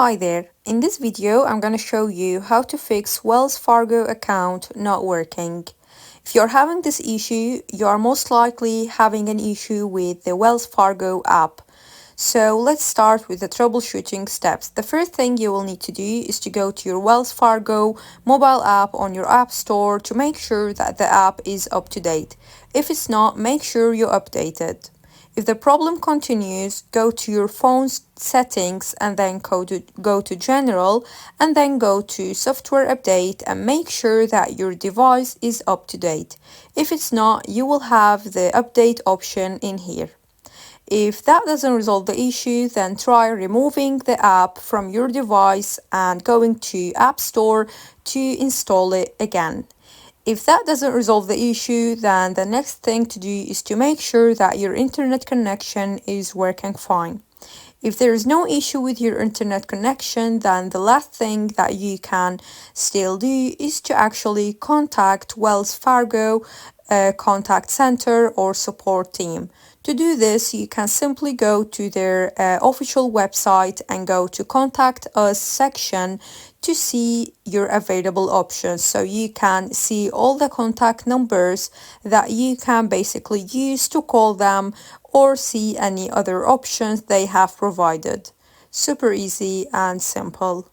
Hi there, in this video I'm going to show you how to fix Wells Fargo account not working. If you're having this issue, you are most likely having an issue with the Wells Fargo app. So let's start with the troubleshooting steps. The first thing you will need to do is to go to your Wells Fargo mobile app on your app store to make sure that the app is up to date. If it's not, make sure you update it. If the problem continues, go to your phone's settings and then go to General and then go to Software Update and make sure that your device is up to date. If it's not, you will have the update option in here. If that doesn't resolve the issue, then try removing the app from your device and going to App Store to install it again. If that doesn't resolve the issue, then the next thing to do is to make sure that your internet connection is working fine. If there is no issue with your internet connection, then the last thing that you can still do is to actually contact Wells Fargo contact center or support team. To do this, you can simply go to their official website and go to Contact Us section to see your available options. So you can see all the contact numbers that you can basically use to call them or see any other options they have provided. Super easy and simple.